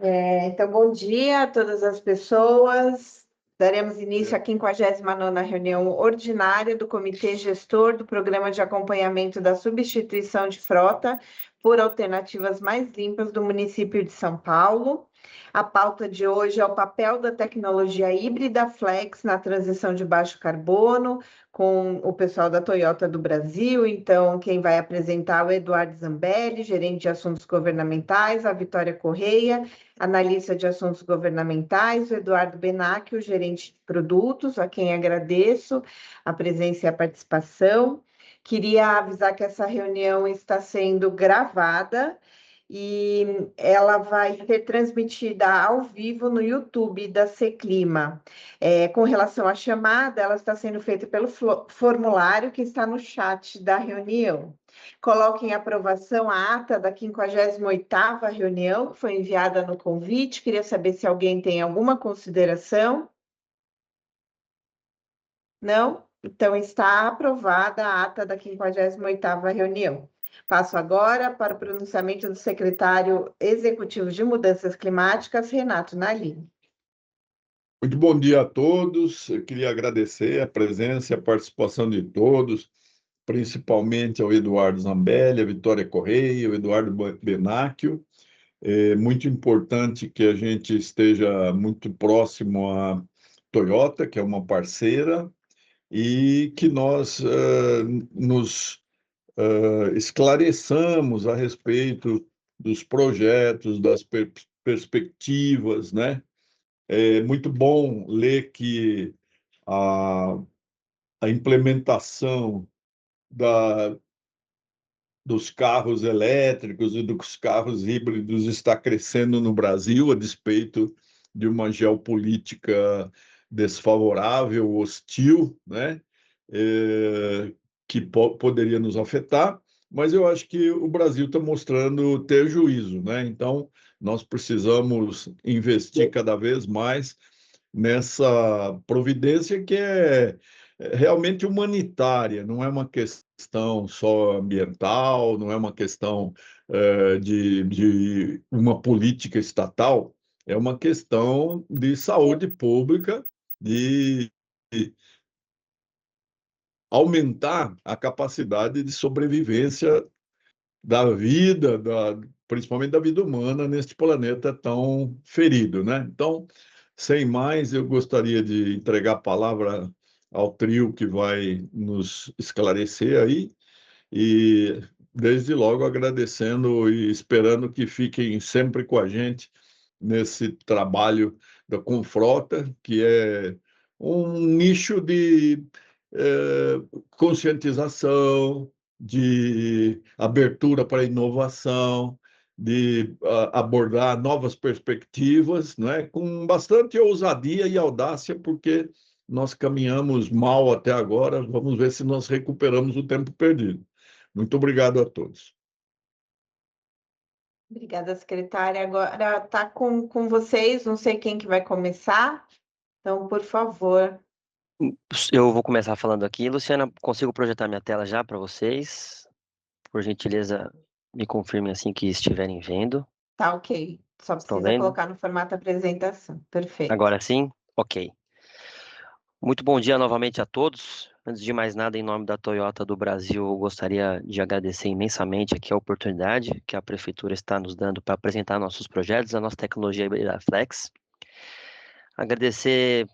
Então, bom dia a todas as pessoas. Daremos início à 59ª reunião ordinária do Comitê Gestor do Programa de Acompanhamento da Substituição de Frota por Alternativas Mais Limpas do município de São Paulo. A pauta de hoje é o papel da tecnologia híbrida Flex na transição de baixo carbono, com o pessoal da Toyota do Brasil. Então, quem vai apresentar é o Eduardo Zambelli, gerente de assuntos governamentais, a Vitória Correia, analista de assuntos governamentais, o Eduardo Benacchio, gerente de produtos, a quem agradeço a presença e a participação. Queria avisar que essa reunião está sendo gravada e ela vai ser transmitida ao vivo no YouTube da Seclima. Com relação à chamada, ela está sendo feita pelo formulário que está no chat da reunião. Coloque em aprovação a ata da 58ª reunião, que foi enviada no convite. Queria saber se alguém tem alguma consideração. Não? Então, está aprovada a ata da 58ª reunião. Passo agora para o pronunciamento do secretário executivo de Mudanças Climáticas, Renato Nalini. Muito bom dia a todos. Eu queria agradecer a presença e a participação de todos, principalmente ao Eduardo Zambelli, a Vitória Correia, o Eduardo Benacchio. É muito importante que a gente esteja muito próximo à Toyota, que é uma parceira, e que nós nos esclareçamos a respeito dos projetos, das perspectivas, né? É muito bom ler que a, a implementação da, dos carros elétricos e dos carros híbridos está crescendo no Brasil, a despeito de uma geopolítica desfavorável, hostil, né? Que poderia nos afetar, mas eu acho que o Brasil está mostrando ter juízo, né? Então, nós precisamos investir cada vez mais nessa providência que é realmente humanitária, não é uma questão só ambiental, não é uma questão de uma política estatal, é uma questão de saúde pública, de aumentar a capacidade de sobrevivência da vida, principalmente da vida humana neste planeta tão ferido, né? Então, sem mais, eu gostaria de entregar a palavra ao trio que vai nos esclarecer aí e, desde logo, agradecendo e esperando que fiquem sempre com a gente nesse trabalho da Confrota, que é um nicho de conscientização, de abertura para a inovação, de abordar novas perspectivas, né, com bastante ousadia e audácia, porque nós caminhamos mal até agora, vamos ver se nós recuperamos o tempo perdido. Muito obrigado a todos. Obrigada, secretária. Agora está com vocês, não sei quem que vai começar, então, por favor. Eu vou começar falando aqui. Luciana, consigo projetar minha tela já para vocês? Por gentileza, me confirmem assim que estiverem vendo. Tá ok. Só Estão precisa vendo? colocar no formato apresentação. Perfeito. Agora sim? Ok. Muito bom dia novamente a todos. Antes de mais nada, em nome da Toyota do Brasil, eu gostaria de agradecer imensamente aqui a oportunidade que a Prefeitura está nos dando para apresentar nossos projetos, a nossa tecnologia híbrida Flex. Agradecer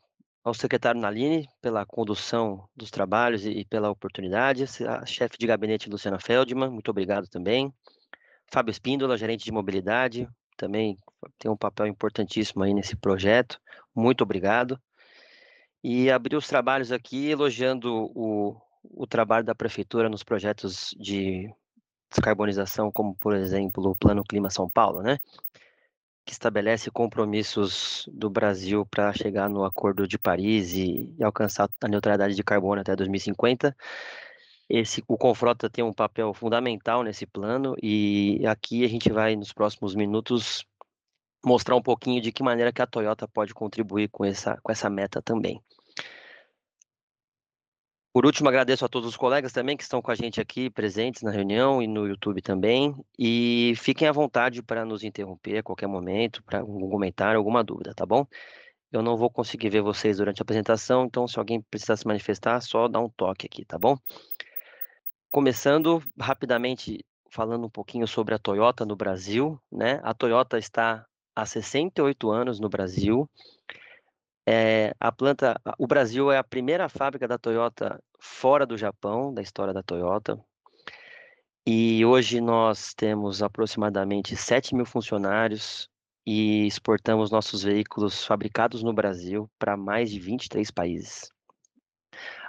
ao secretário Nalini pela condução dos trabalhos e pela oportunidade, a chefe de gabinete Luciana Feldman, muito obrigado também. Fábio Espíndola, gerente de mobilidade, também tem um papel importantíssimo aí nesse projeto, muito obrigado. E abrir os trabalhos aqui elogiando o trabalho da Prefeitura nos projetos de descarbonização, como, por exemplo, o Plano Clima São Paulo, né? Que estabelece compromissos do Brasil para chegar no Acordo de Paris e alcançar a neutralidade de carbono até 2050. O Confrota tem um papel fundamental nesse plano e aqui a gente vai, nos próximos minutos, mostrar um pouquinho de que maneira que a Toyota pode contribuir com essa meta também. Por último, agradeço a todos os colegas também que estão com a gente aqui presentes na reunião e no YouTube também. E fiquem à vontade para nos interromper a qualquer momento, para algum comentário, alguma dúvida, tá bom? Eu não vou conseguir ver vocês durante a apresentação, então se alguém precisar se manifestar, só dá um toque aqui, tá bom? Começando rapidamente falando um pouquinho sobre a Toyota no Brasil, né? A Toyota está há 68 anos no Brasil. O Brasil é a primeira fábrica da Toyota fora do Japão, da história da Toyota. E hoje nós temos aproximadamente 7.000 funcionários e exportamos nossos veículos fabricados no Brasil para mais de 23 países.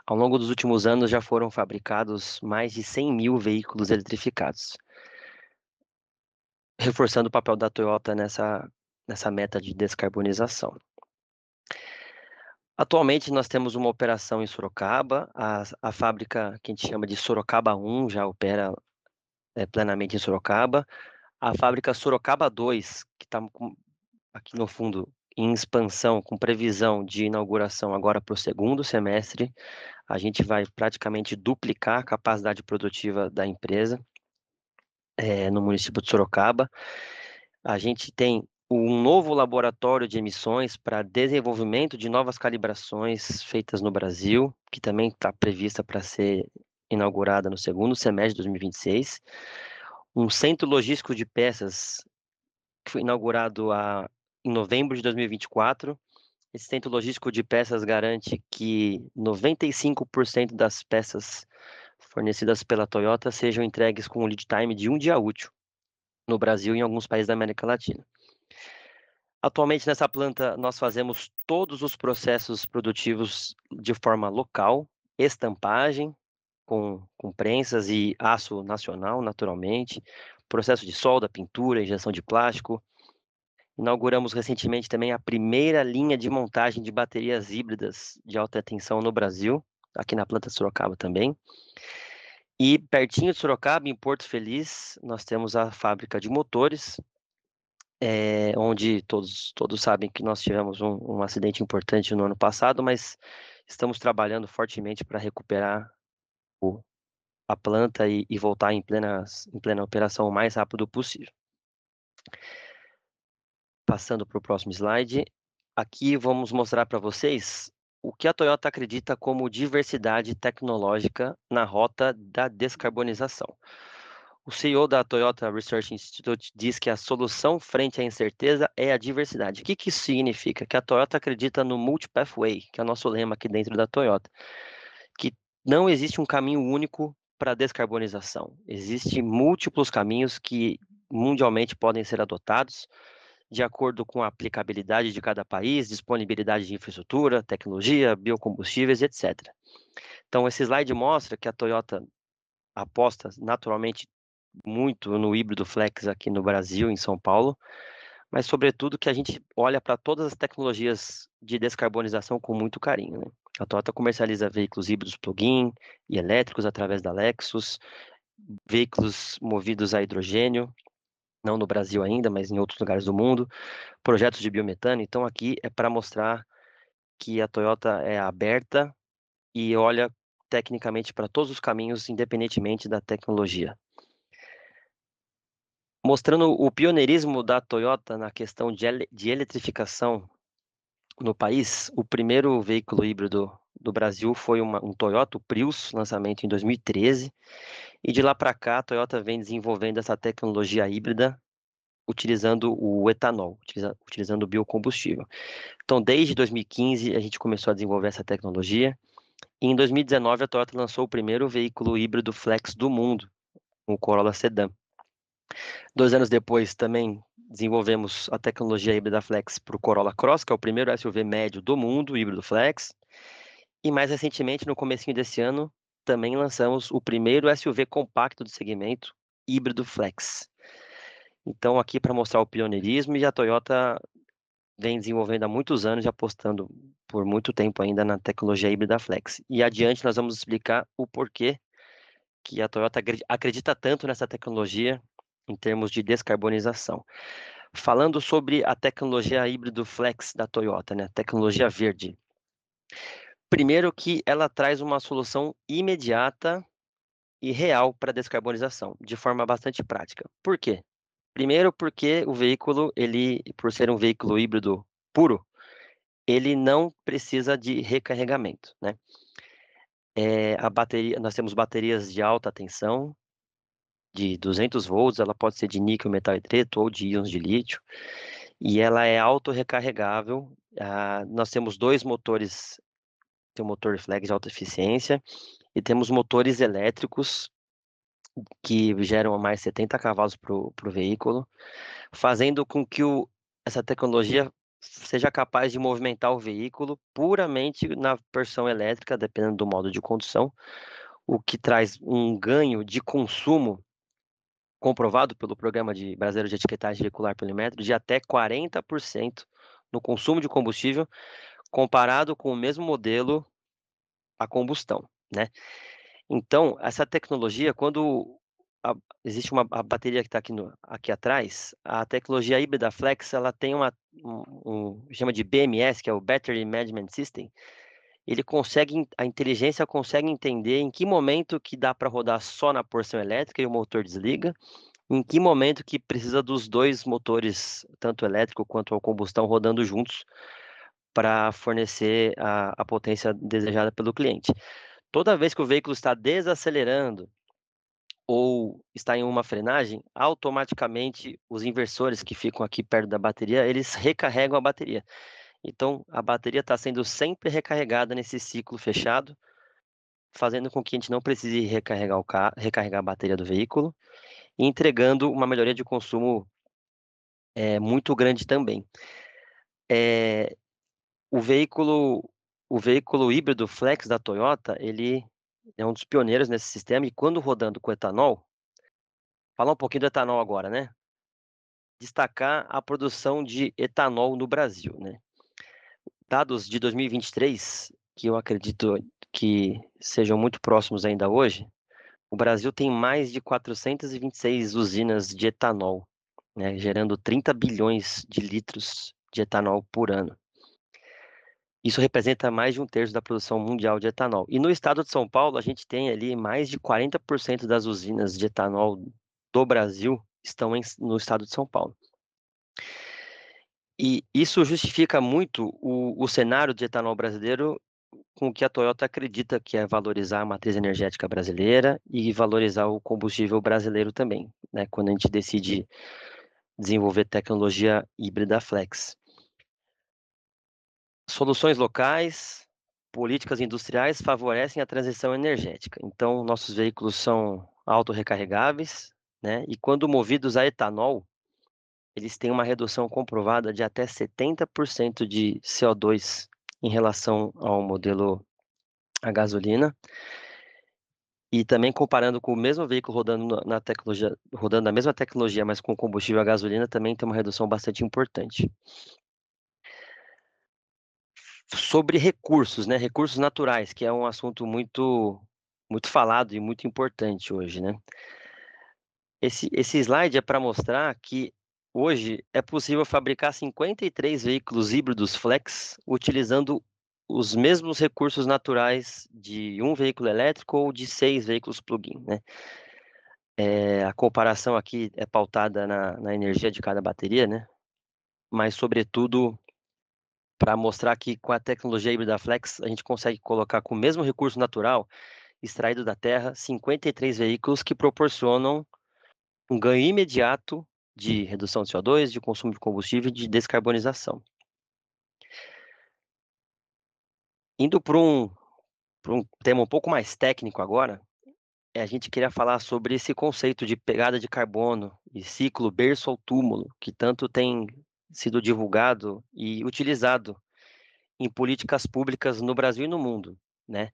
Ao longo dos últimos anos já foram fabricados mais de 100.000 veículos eletrificados, reforçando o papel da Toyota nessa meta de descarbonização. Atualmente nós temos uma operação em Sorocaba, a fábrica que a gente chama de Sorocaba 1 já opera plenamente em Sorocaba. A fábrica Sorocaba 2, que está aqui no fundo em expansão, com previsão de inauguração agora para o segundo semestre, a gente vai praticamente duplicar a capacidade produtiva da empresa no município de Sorocaba. A gente tem um novo laboratório de emissões para desenvolvimento de novas calibrações feitas no Brasil, que também está prevista para ser inaugurada no segundo semestre de 2026. Um centro logístico de peças que foi inaugurado em novembro de 2024. Esse centro logístico de peças garante que 95% das peças fornecidas pela Toyota sejam entregues com um lead time de 1 dia útil no Brasil e em alguns países da América Latina. Atualmente, nessa planta, nós fazemos todos os processos produtivos de forma local, estampagem, com prensas e aço nacional, naturalmente, processo de solda, pintura, injeção de plástico. Inauguramos recentemente também a primeira linha de montagem de baterias híbridas de alta tensão no Brasil, aqui na planta de Sorocaba também. E pertinho de Sorocaba, em Porto Feliz, nós temos a fábrica de motores, onde todos sabem que nós tivemos um acidente importante no ano passado, mas estamos trabalhando fortemente para recuperar a planta e voltar em plena operação o mais rápido possível. Passando para o próximo slide, aqui vamos mostrar para vocês o que a Toyota acredita como diversidade tecnológica na rota da descarbonização. O CEO da Toyota Research Institute diz que a solução frente à incerteza é a diversidade. O que isso significa? Que a Toyota acredita no multi-pathway, que é o nosso lema aqui dentro da Toyota, que não existe um caminho único para a descarbonização. Existem múltiplos caminhos que mundialmente podem ser adotados de acordo com a aplicabilidade de cada país, disponibilidade de infraestrutura, tecnologia, biocombustíveis, etc. Então, esse slide mostra que a Toyota aposta naturalmente muito no híbrido flex aqui no Brasil, em São Paulo, mas sobretudo que a gente olha para todas as tecnologias de descarbonização com muito carinho, né? A Toyota comercializa veículos híbridos plug-in e elétricos através da Lexus, veículos movidos a hidrogênio, não no Brasil ainda, mas em outros lugares do mundo, projetos de biometano. Então aqui é para mostrar que a Toyota é aberta e olha tecnicamente para todos os caminhos, independentemente da tecnologia. Mostrando o pioneirismo da Toyota na questão de eletrificação no país, o primeiro veículo híbrido do Brasil foi um Toyota Prius, lançamento em 2013, e de lá para cá a Toyota vem desenvolvendo essa tecnologia híbrida utilizando o etanol, utilizando o biocombustível. Então, desde 2015 a gente começou a desenvolver essa tecnologia, e em 2019 a Toyota lançou o primeiro veículo híbrido flex do mundo, o Corolla Sedan. 2 anos depois, também desenvolvemos a tecnologia híbrida flex para o Corolla Cross, que é o primeiro SUV médio do mundo, híbrido flex. E mais recentemente, no comecinho desse ano, também lançamos o primeiro SUV compacto do segmento, híbrido flex. Então, aqui para mostrar o pioneirismo, e a Toyota vem desenvolvendo há muitos anos e apostando por muito tempo ainda na tecnologia híbrida flex. E adiante nós vamos explicar o porquê que a Toyota acredita tanto nessa tecnologia em termos de descarbonização. Falando sobre a tecnologia híbrido flex da Toyota, né? Tecnologia verde. Primeiro que ela traz uma solução imediata e real para a descarbonização, de forma bastante prática. Por quê? Primeiro porque o veículo, ele, por ser um veículo híbrido puro, ele não precisa de recarregamento, né? A bateria, nós temos baterias de alta tensão, de 200 volts, ela pode ser de níquel, metal e treto ou de íons de lítio, e ela é autorrecarregável. Nós temos dois motores, tem um motor flex de alta eficiência e temos motores elétricos que geram mais 70 cavalos para o veículo, fazendo com que essa tecnologia seja capaz de movimentar o veículo puramente na versão elétrica, dependendo do modo de condução, o que traz um ganho de consumo comprovado pelo Programa Brasileiro de Etiquetagem Veicular pelo Metro de até 40% no consumo de combustível, comparado com o mesmo modelo a combustão, né? Então, essa tecnologia, quando existe a bateria que está aqui atrás, a tecnologia híbrida Flex, ela tem chama de BMS, que é o Battery Management System. A inteligência consegue entender em que momento que dá para rodar só na porção elétrica e o motor desliga, em que momento que precisa dos dois motores, tanto elétrico quanto a combustão, rodando juntos para fornecer a potência desejada pelo cliente. Toda vez que o veículo está desacelerando ou está em uma frenagem, automaticamente os inversores que ficam aqui perto da bateria, eles recarregam a bateria. Então, a bateria está sendo sempre recarregada nesse ciclo fechado, fazendo com que a gente não precise recarregar a bateria do veículo e entregando uma melhoria de consumo muito grande também. O veículo híbrido Flex da Toyota, ele é um dos pioneiros nesse sistema, e quando rodando com etanol, falar um pouquinho do etanol agora, né? Destacar a produção de etanol no Brasil, né? Dados de 2023, que eu acredito que sejam muito próximos ainda hoje, o Brasil tem mais de 426 usinas de etanol, né? Gerando 30 bilhões de litros de etanol por ano. Isso representa mais de 1/3 da produção mundial de etanol. E no estado de São Paulo, a gente tem ali mais de 40% das usinas de etanol do Brasil estão no estado de São Paulo. E isso justifica muito o cenário de etanol brasileiro com o que a Toyota acredita, que é valorizar a matriz energética brasileira e valorizar o combustível brasileiro também, né? Quando a gente decide desenvolver tecnologia híbrida flex. Soluções locais, políticas industriais favorecem a transição energética. Então, nossos veículos são autorrecarregáveis, né? E quando movidos a etanol, eles têm uma redução comprovada de até 70% de CO2 em relação ao modelo a gasolina. E também comparando com o mesmo veículo rodando na mesma tecnologia, mas com combustível a gasolina, também tem uma redução bastante importante. Sobre recursos, né? Recursos naturais, que é um assunto muito falado e muito importante hoje, né? Esse slide é para mostrar que hoje é possível fabricar 53 veículos híbridos flex utilizando os mesmos recursos naturais de um veículo elétrico ou de 6 veículos plug-in, né? A comparação aqui é pautada na energia de cada bateria, né? Mas, sobretudo, para mostrar que com a tecnologia híbrida flex, a gente consegue colocar com o mesmo recurso natural extraído da terra 53 veículos que proporcionam um ganho imediato de redução de CO2, de consumo de combustível e de descarbonização. Indo para um tema um pouco mais técnico agora, a gente queria falar sobre esse conceito de pegada de carbono e ciclo berço ao túmulo, que tanto tem sido divulgado e utilizado em políticas públicas no Brasil e no mundo, né?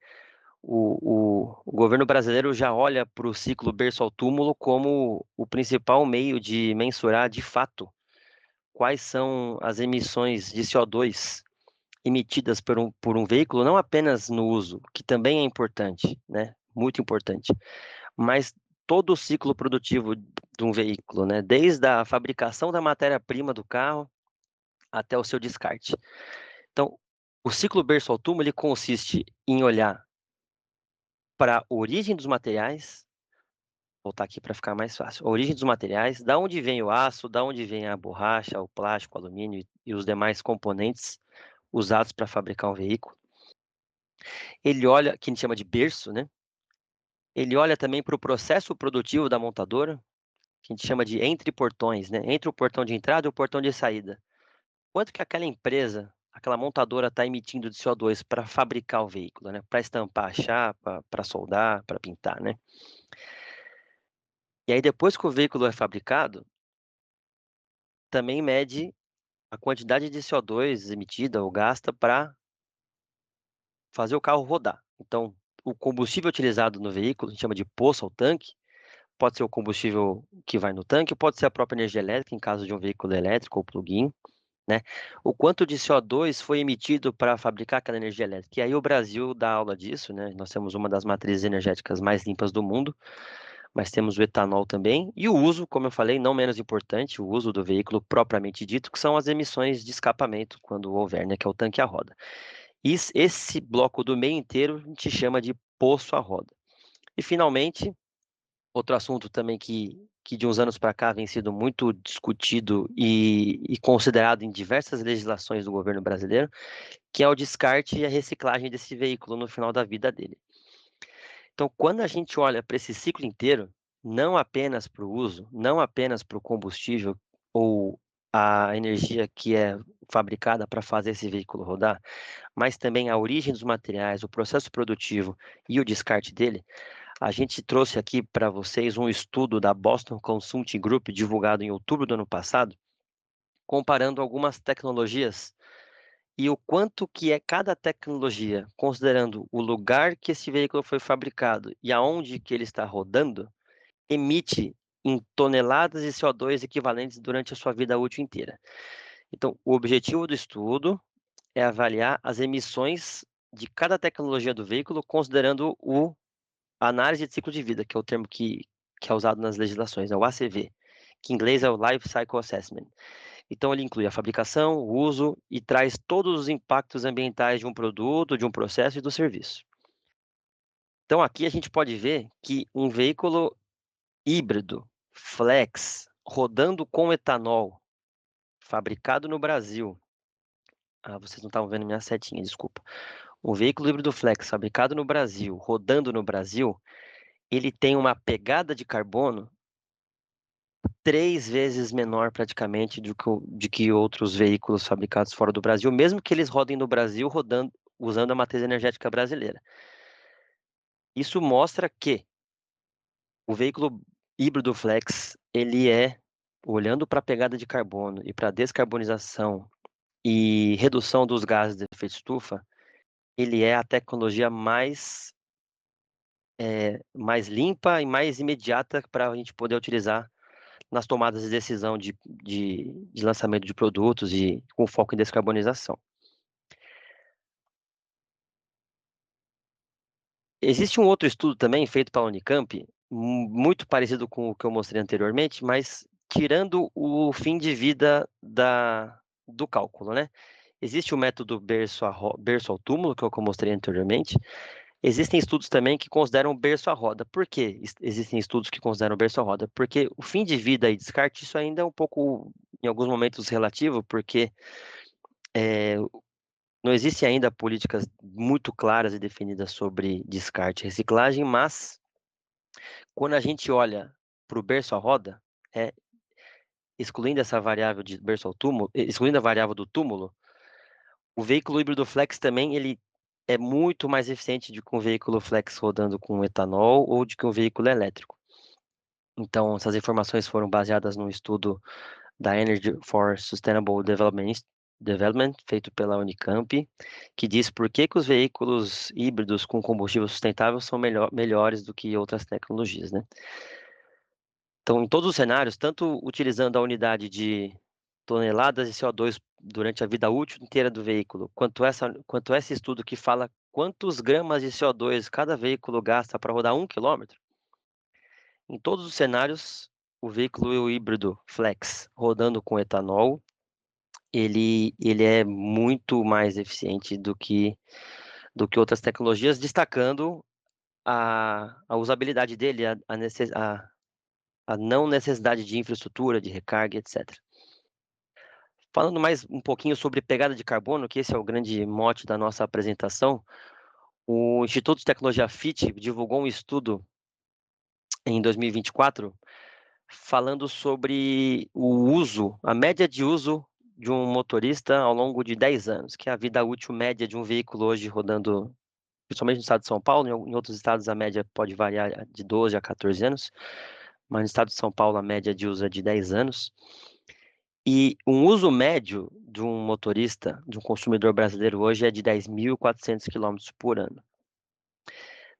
O governo brasileiro já olha para o ciclo berço ao túmulo como o principal meio de mensurar de fato quais são as emissões de CO2 emitidas por um veículo, não apenas no uso, que também é importante, né? Muito importante, mas todo o ciclo produtivo de um veículo, né? Desde a fabricação da matéria-prima do carro até o seu descarte. Então, O ciclo berço ao túmulo ele consiste em olhar para a origem dos materiais, vou voltar aqui para ficar mais fácil. A origem dos materiais, da onde vem o aço, da onde vem a borracha, o plástico, o alumínio e os demais componentes usados para fabricar um veículo. Ele olha, que a gente chama de berço, né? Ele olha também para o processo produtivo da montadora, que a gente chama de entre portões, né? Entre o portão de entrada e o portão de saída. Quanto que aquela empresa, aquela montadora está emitindo de CO2 para fabricar o veículo, né? Para estampar a chapa, para soldar, para pintar, né? E aí depois que o veículo é fabricado, também mede a quantidade de CO2 emitida ou gasta para fazer o carro rodar. Então, o combustível utilizado no veículo, a gente chama de poço ou tanque, pode ser o combustível que vai no tanque, pode ser a própria energia elétrica, em caso de um veículo elétrico ou plug-in, né? O quanto de CO2 foi emitido para fabricar aquela energia elétrica. E aí o Brasil dá aula disso, né? Nós temos uma das matrizes energéticas mais limpas do mundo, mas temos o etanol também. E o uso, como eu falei, não menos importante, o uso do veículo propriamente dito, que são as emissões de escapamento, quando houver, né? Que é o tanque à roda. Esse bloco do meio inteiro a gente chama de poço à roda. E, finalmente, outro assunto também que de uns anos para cá vem sido muito discutido e considerado em diversas legislações do governo brasileiro, que é o descarte e a reciclagem desse veículo no final da vida dele. Então, quando a gente olha para esse ciclo inteiro, não apenas para o uso, não apenas para o combustível ou a energia que é fabricada para fazer esse veículo rodar, mas também a origem dos materiais, o processo produtivo e o descarte dele, a gente trouxe aqui para vocês um estudo da Boston Consulting Group, divulgado em outubro do ano passado, comparando algumas tecnologias e o quanto que é cada tecnologia, considerando o lugar que esse veículo foi fabricado e aonde que ele está rodando, emite em toneladas de CO2 equivalentes durante a sua vida útil inteira. Então, o objetivo do estudo é avaliar as emissões de cada tecnologia do veículo, considerando a análise de ciclo de vida, que é o termo que é usado nas legislações, é o ACV, que em inglês é o Life Cycle Assessment. Então, ele inclui a fabricação, o uso e traz todos os impactos ambientais de um produto, de um processo e do serviço. Então, aqui a gente pode ver que um veículo híbrido, flex, rodando com etanol, fabricado no Brasil. Vocês não estavam vendo minha setinha, desculpa. Um veículo híbrido flex, fabricado no Brasil, rodando no Brasil, ele tem uma pegada de carbono 3 vezes menor praticamente de que outros veículos fabricados fora do Brasil, mesmo que eles rodem no Brasil usando a matriz energética brasileira. Isso mostra que o veículo híbrido flex, ele olhando para a pegada de carbono e para a descarbonização e redução dos gases de efeito estufa, ele é a tecnologia mais limpa e mais imediata para a gente poder utilizar nas tomadas de decisão de lançamento de produtos e com foco em descarbonização. Existe um outro estudo também feito pela Unicamp, muito parecido com o que eu mostrei anteriormente, mas tirando o fim de vida do cálculo, né? Existe o método berço ao túmulo, que é o que eu mostrei anteriormente. Existem estudos também que consideram berço à roda. Por que existem estudos que consideram berço à roda? Porque o fim de vida e descarte, isso ainda é um pouco, em alguns momentos, relativo, porque não existem ainda políticas muito claras e definidas sobre descarte e reciclagem, mas quando a gente olha para o berço à roda, excluindo essa variável de berço ao túmulo, excluindo a variável do túmulo, o veículo híbrido flex também ele é muito mais eficiente do que um veículo flex rodando com etanol ou do que um veículo elétrico. Então, essas informações foram baseadas num estudo da Energy for Sustainable Development, feito pela Unicamp, que diz por que os veículos híbridos com combustível sustentável são melhores do que outras tecnologias, né? Então, em todos os cenários, tanto utilizando a unidade de toneladas de CO2 durante a vida útil inteira do veículo, quanto esse estudo que fala quantos gramas de CO2 cada veículo gasta para rodar 1 quilômetro, em todos os cenários, o veículo híbrido flex rodando com etanol ele é muito mais eficiente do que outras tecnologias, destacando a usabilidade dele, a não necessidade de infraestrutura, de recarga, etc. Falando mais um pouquinho sobre pegada de carbono, que esse é o grande mote da nossa apresentação, o Instituto de Tecnologia FIT divulgou um estudo em 2024 falando sobre a média de uso de um motorista ao longo de 10 anos, que é a vida útil média de um veículo hoje rodando, principalmente no estado de São Paulo. Em outros estados a média pode variar de 12 a 14 anos, mas no estado de São Paulo a média de uso é de 10 anos. E um uso médio de um motorista, de um consumidor brasileiro hoje é de 10.400 quilômetros por ano.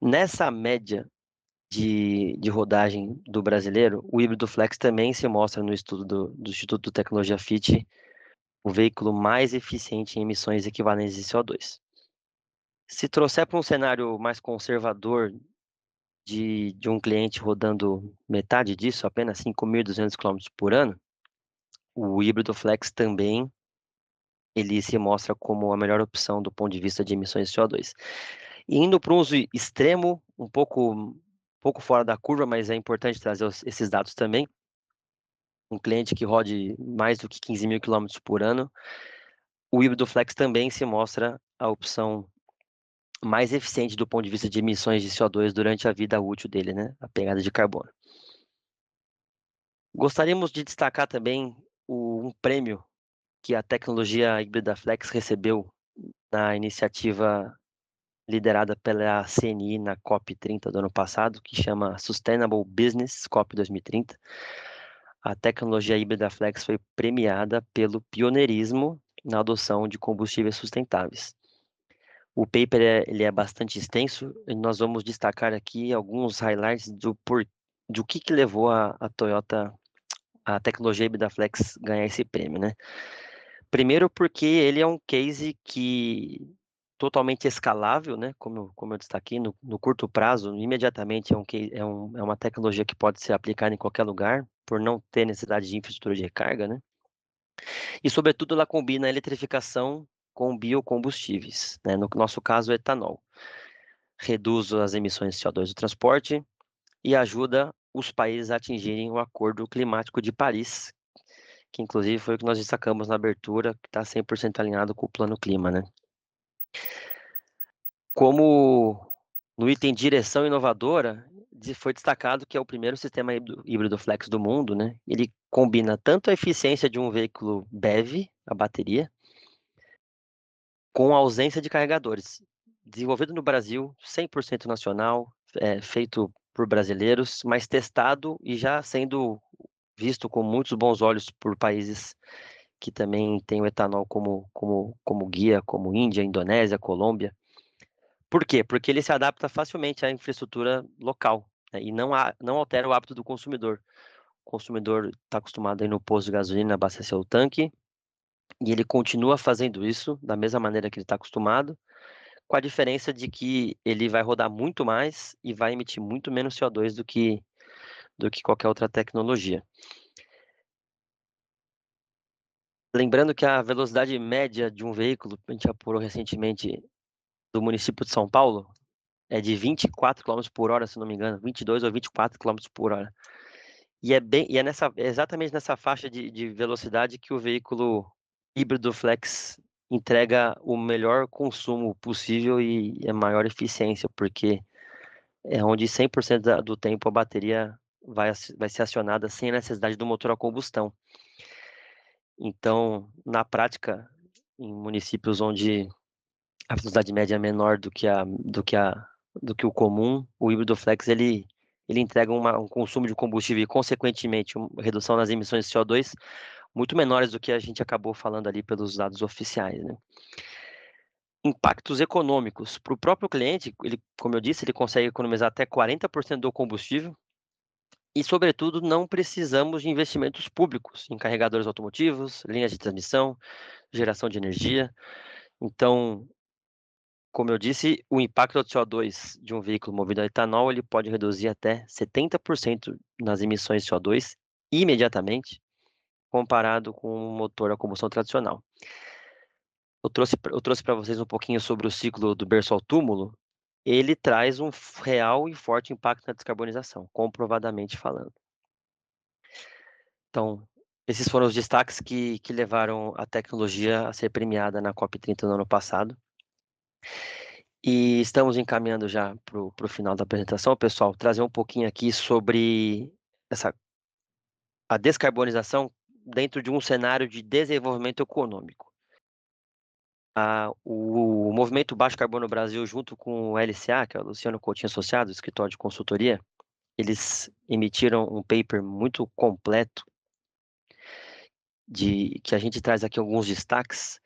Nessa média de rodagem do brasileiro, o híbrido flex também se mostra no estudo do Instituto de Tecnologia FIT o veículo mais eficiente em emissões equivalentes de CO2. Se trouxer para um cenário mais conservador de um cliente rodando metade disso, apenas 5.200 km por ano, o híbrido flex também ele se mostra como a melhor opção do ponto de vista de emissões de CO2. E indo para um uso extremo, um pouco fora da curva, mas é importante trazer esses dados também. Um cliente que rode mais do que 15.000 km por ano, o híbrido flex também se mostra a opção mais eficiente do ponto de vista de emissões de CO2 durante a vida útil dele, né? A pegada de carbono. Gostaríamos de destacar também um prêmio que a tecnologia híbrida flex recebeu na iniciativa liderada pela CNI na COP30 do ano passado, que chama Sustainable Business COP 2030. A tecnologia híbrida flex foi premiada pelo pioneirismo na adoção de combustíveis sustentáveis. O paper ele é bastante extenso e nós vamos destacar aqui alguns highlights do que levou a Toyota, a tecnologia híbrida flex, ganhar esse prêmio, né? Primeiro porque ele é um case que totalmente escalável, né? Como eu destaquei, no curto prazo, imediatamente é uma tecnologia que pode ser aplicada em qualquer lugar, por não ter necessidade de infraestrutura de recarga, né? E, sobretudo, ela combina a eletrificação com biocombustíveis, né? No nosso caso, o etanol. Reduz as emissões de CO2 do transporte e ajuda os países a atingirem o Acordo Climático de Paris, que inclusive foi o que nós destacamos na abertura, que está 100% alinhado com o Plano Clima, né? Como no item direção inovadora, foi destacado que é o primeiro sistema híbrido flex do mundo, né? Ele combina tanto a eficiência de um veículo BEV, a bateria, com a ausência de carregadores. Desenvolvido no Brasil, 100% nacional, feito por brasileiros, mas testado e já sendo visto com muitos bons olhos por países que também têm o etanol como guia, como Índia, Indonésia, Colômbia. Por quê? Porque ele se adapta facilmente à infraestrutura local, né, e não altera o hábito do consumidor. O consumidor está acostumado a ir no posto de gasolina, abastecer o tanque, e ele continua fazendo isso da mesma maneira que ele está acostumado, com a diferença de que ele vai rodar muito mais e vai emitir muito menos CO2 do que qualquer outra tecnologia. Lembrando que a velocidade média de um veículo, a gente apurou recentemente do município de São Paulo, é de 24 km por hora, se não me engano, 22 ou 24 km por hora. E é exatamente nessa faixa de velocidade que o veículo híbrido flex entrega o melhor consumo possível e a maior eficiência, porque é onde 100% do tempo a bateria vai ser acionada sem a necessidade do motor a combustão. Então, na prática, em municípios onde a velocidade média é menor do que o comum, o híbrido flex ele entrega um consumo de combustível e, consequentemente, uma redução nas emissões de CO2 muito menores do que a gente acabou falando ali pelos dados oficiais, né? Impactos econômicos para o próprio cliente, como eu disse, ele consegue economizar até 40% do combustível e, sobretudo, não precisamos de investimentos públicos em carregadores automotivos, linhas de transmissão, geração de energia. Então, como eu disse, o impacto do CO2 de um veículo movido a etanol ele pode reduzir até 70% nas emissões de CO2 imediatamente, comparado com um motor a combustão tradicional. Eu trouxe para vocês um pouquinho sobre o ciclo do berço ao túmulo. Ele traz um real e forte impacto na descarbonização, comprovadamente falando. Então, esses foram os destaques que levaram a tecnologia a ser premiada na COP30 no ano passado. E estamos encaminhando já para o final da apresentação, pessoal, trazer um pouquinho aqui sobre a descarbonização dentro de um cenário de desenvolvimento econômico. O Movimento Baixo Carbono Brasil, junto com o LCA, que é o Luciano Coutinho Associado, escritório de consultoria, eles emitiram um paper muito completo, que a gente traz aqui alguns destaques,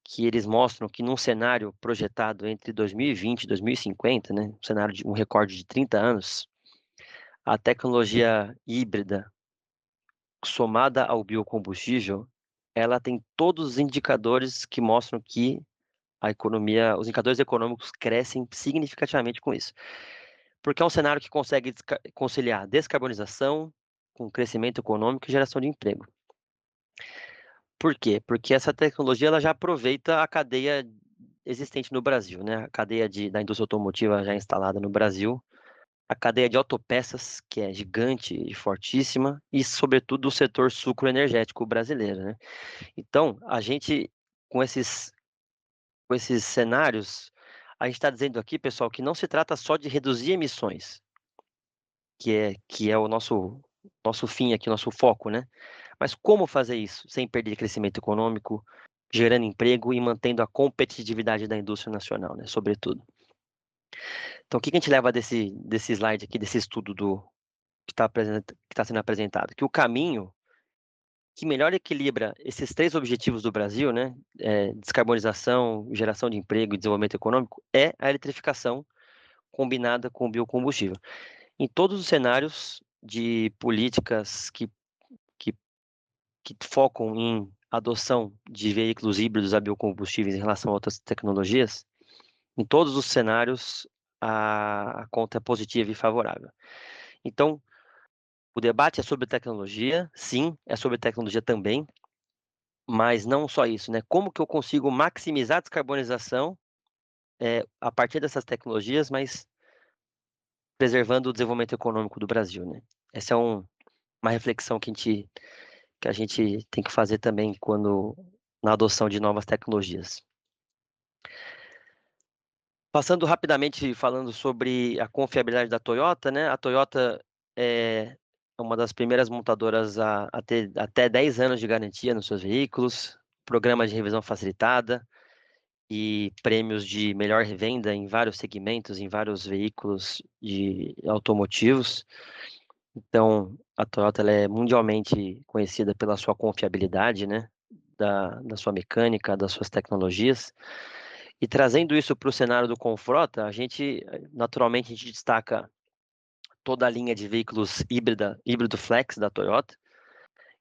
que eles mostram que num cenário projetado entre 2020 e 2050, né, um cenário de um recorde de 30 anos, a tecnologia híbrida somada ao biocombustível, ela tem todos os indicadores que mostram que a economia, os indicadores econômicos crescem significativamente com isso. Porque é um cenário que consegue conciliar descarbonização com crescimento econômico e geração de emprego. Por quê? Porque essa tecnologia ela já aproveita a cadeia existente no Brasil, né? A cadeia da indústria automotiva já instalada no Brasil, a cadeia de autopeças, que é gigante e fortíssima, e, sobretudo, o setor sucroenergético brasileiro, né? Então, a gente, com esses cenários, a gente está dizendo aqui, pessoal, que não se trata só de reduzir emissões, que é o nosso fim aqui, nosso foco, né? Mas como fazer isso sem perder crescimento econômico, gerando emprego e mantendo a competitividade da indústria nacional, né? Sobretudo. Então, o que a gente leva desse slide aqui, desse estudo que está sendo apresentado? Que o caminho que melhor equilibra esses três objetivos do Brasil, né? Descarbonização, geração de emprego e desenvolvimento econômico, é a eletrificação combinada com o biocombustível. Em todos os cenários de políticas que focam em adoção de veículos híbridos a biocombustíveis em relação a outras tecnologias, em todos os cenários a conta é positiva e favorável. Então, o debate é sobre tecnologia, sim, é sobre tecnologia também, mas não só isso, né? Como que eu consigo maximizar a descarbonização a partir dessas tecnologias, mas preservando o desenvolvimento econômico do Brasil, né? Essa é uma reflexão que a gente tem que fazer também na adoção de novas tecnologias. Passando rapidamente, falando sobre a confiabilidade da Toyota, né? A Toyota é uma das primeiras montadoras a ter até 10 anos de garantia nos seus veículos, programa de revisão facilitada e prêmios de melhor revenda em vários segmentos, em vários veículos automotivos. Então, a Toyota ela é mundialmente conhecida pela sua confiabilidade, né? Da sua mecânica, das suas tecnologias. E trazendo isso para o cenário do Confrota, naturalmente, a gente destaca toda a linha de veículos híbrido flex da Toyota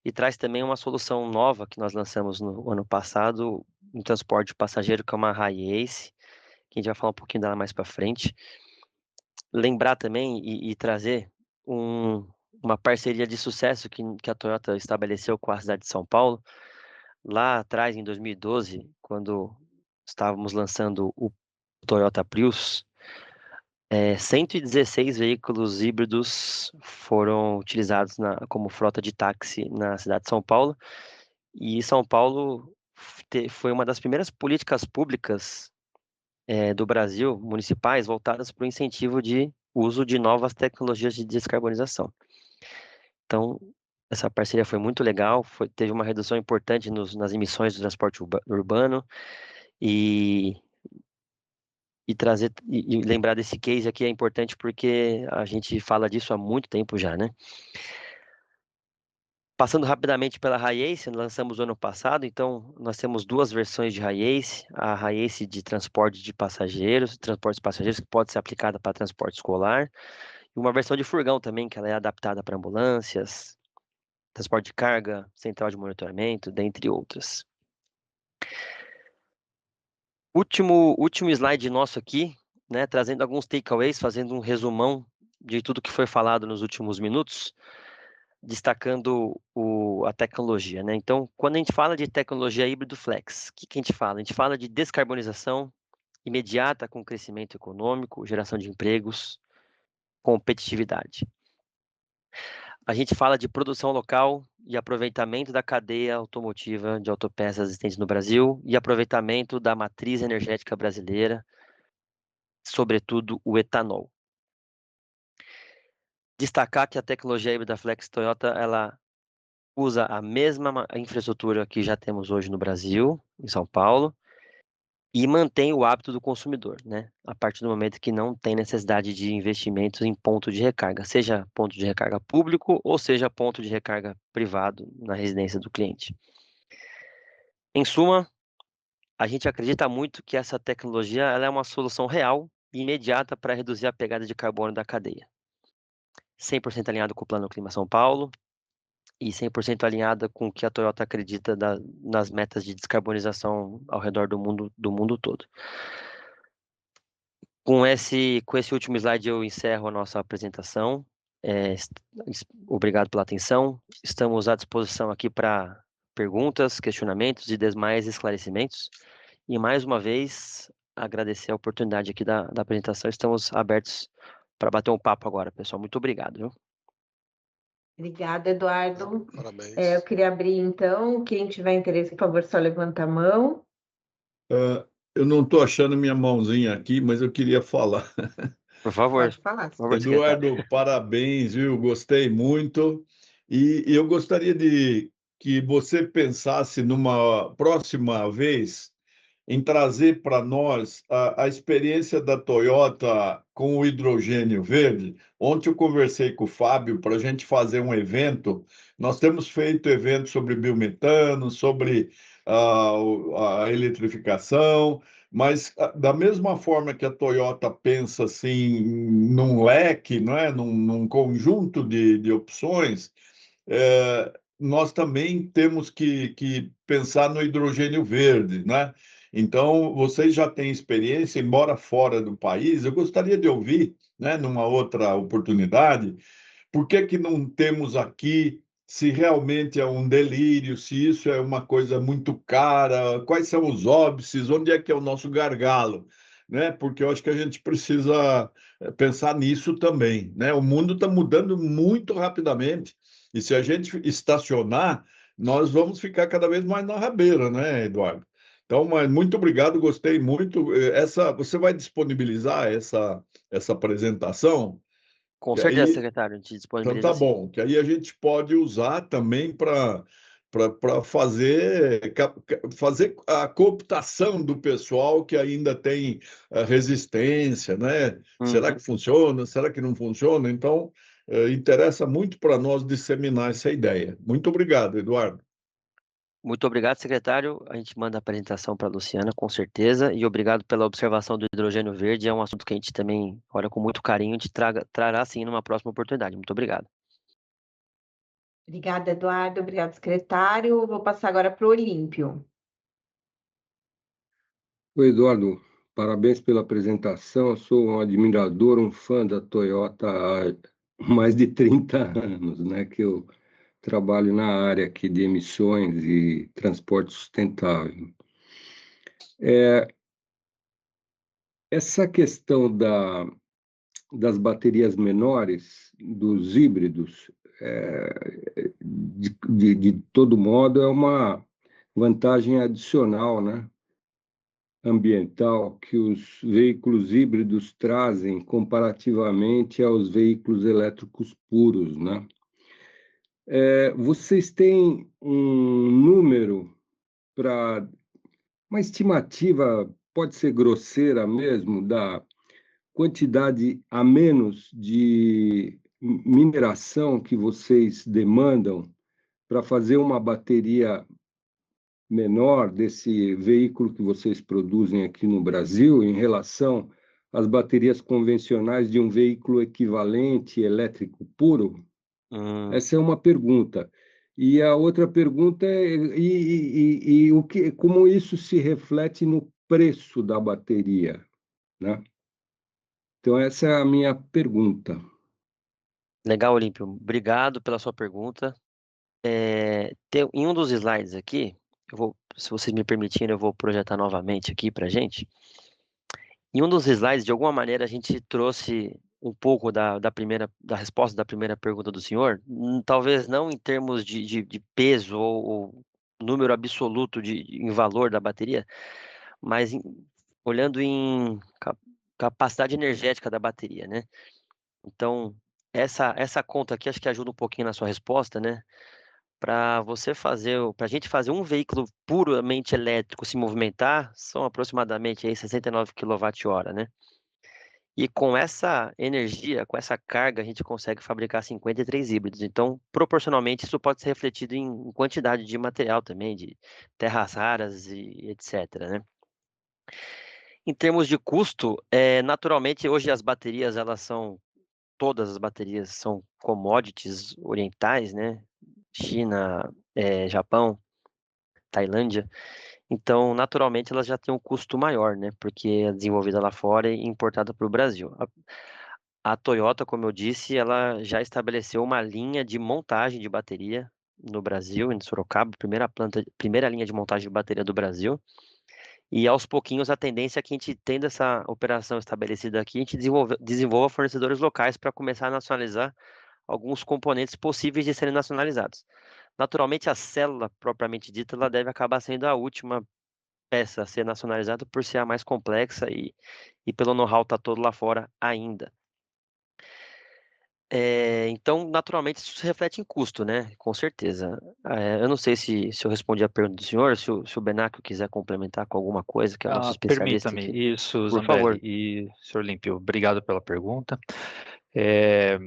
e traz também uma solução nova que nós lançamos no ano passado, em transporte de passageiro, que é uma Hiace, que a gente vai falar um pouquinho dela mais para frente. Lembrar também e trazer uma parceria de sucesso que a Toyota estabeleceu com a cidade de São Paulo, lá atrás, em 2012, quando estávamos lançando o Toyota Prius, 116 veículos híbridos foram utilizados como frota de táxi na cidade de São Paulo, e São Paulo foi uma das primeiras políticas públicas do Brasil, municipais, voltadas para o incentivo de uso de novas tecnologias de descarbonização. Então, essa parceria foi muito legal, teve uma redução importante nas emissões do transporte urbano e lembrar desse case aqui é importante porque a gente fala disso há muito tempo já, né? Passando rapidamente pela Hiace, lançamos no ano passado, então nós temos duas versões de Hiace, a Hiace de transporte de passageiros, que pode ser aplicada para transporte escolar, e uma versão de furgão também, que ela é adaptada para ambulâncias, transporte de carga, central de monitoramento, dentre outras. Último slide nosso aqui, né, trazendo alguns takeaways, fazendo um resumão de tudo que foi falado nos últimos minutos. destacando a tecnologia, né? Então, quando a gente fala de tecnologia híbrido flex, o que a gente fala? A gente fala de descarbonização imediata com crescimento econômico, geração de empregos, competitividade. A gente fala de produção local e aproveitamento da cadeia automotiva de autopeças existentes no Brasil e aproveitamento da matriz energética brasileira, sobretudo o etanol. Destacar que a tecnologia híbrida Flex Toyota, ela usa a mesma infraestrutura que já temos hoje no Brasil, em São Paulo, e mantém o hábito do consumidor, né? A partir do momento que não tem necessidade de investimentos em ponto de recarga, seja ponto de recarga público ou seja ponto de recarga privado na residência do cliente. Em suma, a gente acredita muito que essa tecnologia ela é uma solução real e imediata para reduzir a pegada de carbono da cadeia. 100% alinhado com o Plano Clima São Paulo e 100% alinhada com o que a Toyota acredita nas metas de descarbonização ao redor do mundo todo. Com esse último slide eu encerro a nossa apresentação. Obrigado pela atenção. Estamos à disposição aqui para perguntas, questionamentos e demais esclarecimentos. E mais uma vez, agradecer a oportunidade aqui da apresentação. Estamos abertos para bater um papo agora, pessoal. Muito obrigado. Viu? Obrigada, Eduardo. Parabéns. Eu queria abrir, então, quem tiver interesse, por favor, só levanta a mão. Eu não estou achando minha mãozinha aqui, mas eu queria falar. Por favor. Pode falar. Por favor, secretário. Eduardo, parabéns, viu? Gostei muito. E eu gostaria de que você pensasse numa próxima vez em trazer para nós a experiência da Toyota com o hidrogênio verde. Ontem eu conversei com o Fábio para a gente fazer um evento. Nós temos feito eventos sobre biometano, sobre a eletrificação, mas da mesma forma que a Toyota pensa assim num leque, não é? num conjunto de opções, nós também temos que pensar no hidrogênio verde, né? Então, vocês já têm experiência, embora fora do país, eu gostaria de ouvir, né, numa outra oportunidade, por que não temos aqui, se realmente é um delírio, se isso é uma coisa muito cara, quais são os óbices, onde é que é o nosso gargalo, né? Porque eu acho que a gente precisa pensar nisso também, né? O mundo está mudando muito rapidamente, e se a gente estacionar, nós vamos ficar cada vez mais na rabeira, né, Eduardo? Então, mas muito obrigado, gostei muito. Você vai disponibilizar essa apresentação? Com E certeza, aí, secretário. A gente então disponibiliza tá sim. bom, que aí a gente pode usar também para fazer a cooptação do pessoal que ainda tem resistência, né? Será Uhum. que funciona? Será que não funciona? Então, interessa muito para nós disseminar essa ideia. Muito obrigado, Eduardo. Muito obrigado, secretário. A gente manda a apresentação para a Luciana, com certeza. E obrigado pela observação do hidrogênio verde. É um assunto que a gente também olha com muito carinho. A gente trará, sim, numa próxima oportunidade. Muito obrigado. Obrigada, Eduardo. Obrigado, secretário. Vou passar agora para o Olímpio. Oi, Eduardo, parabéns pela apresentação. Eu sou um admirador, um fã da Toyota há mais de 30 anos, né? Que eu trabalho na área aqui de emissões e transporte sustentável. Essa questão das baterias menores, dos híbridos, de todo modo, é uma vantagem adicional, né? Ambiental que os veículos híbridos trazem comparativamente aos veículos elétricos puros, né? Vocês têm um número para uma estimativa, pode ser grosseira mesmo, da quantidade a menos de mineração que vocês demandam para fazer uma bateria menor desse veículo que vocês produzem aqui no Brasil em relação às baterias convencionais de um veículo equivalente elétrico puro? Essa é uma pergunta. E a outra pergunta é como isso se reflete no preço da bateria, né? Então, essa é a minha pergunta. Legal, Olímpio. Obrigado pela sua pergunta. Em um dos slides aqui, se vocês me permitirem, eu vou projetar novamente aqui para a gente. Em um dos slides, de alguma maneira, a gente trouxe um pouco da resposta da primeira pergunta do senhor, talvez não em termos de peso ou número absoluto em valor da bateria, mas olhando em capacidade energética da bateria, né? Então, essa conta aqui acho que ajuda um pouquinho na sua resposta, né? Para a gente fazer um veículo puramente elétrico se movimentar, são aproximadamente aí 69 kWh, né? E com essa energia, com essa carga, a gente consegue fabricar 53 híbridos. Então, proporcionalmente, isso pode ser refletido em quantidade de material também, de terras raras e etc, né? Em termos de custo, naturalmente, hoje as baterias, todas as baterias são commodities orientais, né? China, Japão, Tailândia. Então, naturalmente, elas já têm um custo maior, né? Porque é desenvolvida lá fora e importada para o Brasil. A Toyota, como eu disse, ela já estabeleceu uma linha de montagem de bateria no Brasil, em Sorocaba, primeira linha de montagem de bateria do Brasil. E aos pouquinhos a tendência é que a gente, tendo essa operação estabelecida aqui, a gente desenvolva fornecedores locais para começar a nacionalizar alguns componentes possíveis de serem nacionalizados. Naturalmente, a célula propriamente dita, ela deve acabar sendo a última peça a ser nacionalizada por ser a mais complexa e pelo know-how estar todo lá fora ainda. Então, naturalmente, isso se reflete em custo, né? Com certeza. Eu não sei se eu respondi a pergunta do senhor, se o Benaco quiser complementar com alguma coisa, que é o nosso especialista Permita-me, aqui. isso, Por favor. Zambelli e senhor Olímpio, obrigado pela pergunta. É,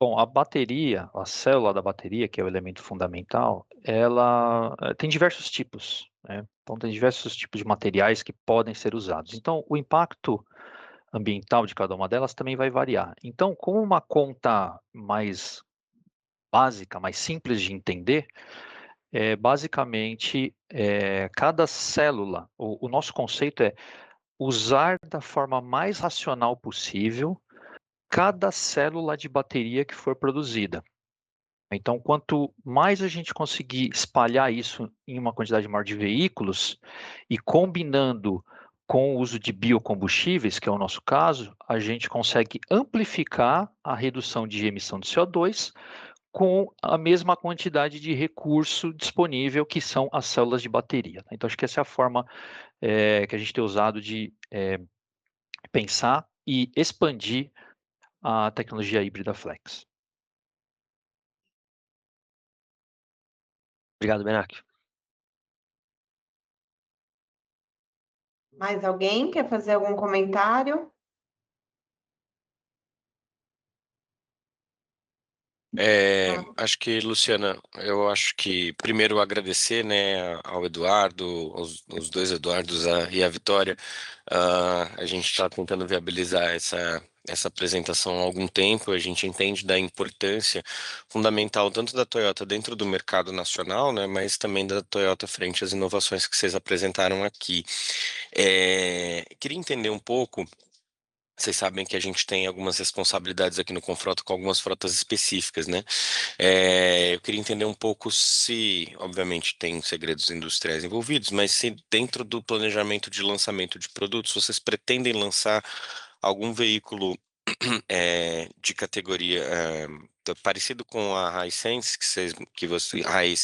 Bom, a bateria, a célula da bateria, que é o elemento fundamental, ela tem diversos tipos, né? Então, tem diversos tipos de materiais que podem ser usados. Então, o impacto ambiental de cada uma delas também vai variar. Então, como uma conta mais básica, mais simples de entender, basicamente, cada célula, o nosso conceito é usar da forma mais racional possível cada célula de bateria que for produzida. Então, quanto mais a gente conseguir espalhar isso em uma quantidade maior de veículos e combinando com o uso de biocombustíveis, que é o nosso caso, a gente consegue amplificar a redução de emissão de CO2 com a mesma quantidade de recurso disponível, que são as células de bateria. Então, acho que essa é a forma que a gente tem usado de pensar e expandir a tecnologia híbrida Flex. Obrigado, Benac. Mais alguém quer fazer algum comentário? Acho que, Luciana, eu acho que primeiro agradecer, né, ao Eduardo, aos dois Eduardos e à Vitória. A gente está tentando viabilizar essa apresentação há algum tempo. A gente entende da importância fundamental tanto da Toyota dentro do mercado nacional, né, mas também da Toyota frente às inovações que vocês apresentaram aqui. Queria entender um pouco. Vocês sabem que a gente tem algumas responsabilidades aqui no Confrota com algumas frotas específicas, né? Eu queria entender um pouco se, obviamente, tem segredos industriais envolvidos, mas se dentro do planejamento de lançamento de produtos, vocês pretendem lançar algum veículo de categoria parecido com a Hisense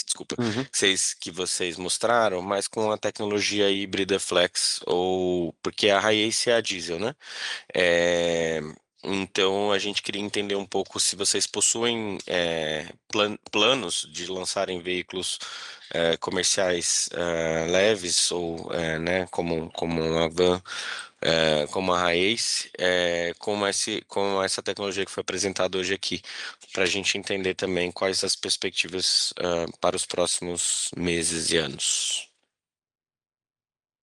desculpa, Uhum. que vocês mostraram, mas com a tecnologia híbrida Flex, ou porque a Hiace é a diesel, né? É, então, a gente queria entender um pouco se vocês possuem planos de lançarem veículos comerciais leves ou né, como uma van, como a Hiace, com essa tecnologia que foi apresentada hoje aqui, para a gente entender também quais as perspectivas para os próximos meses e anos.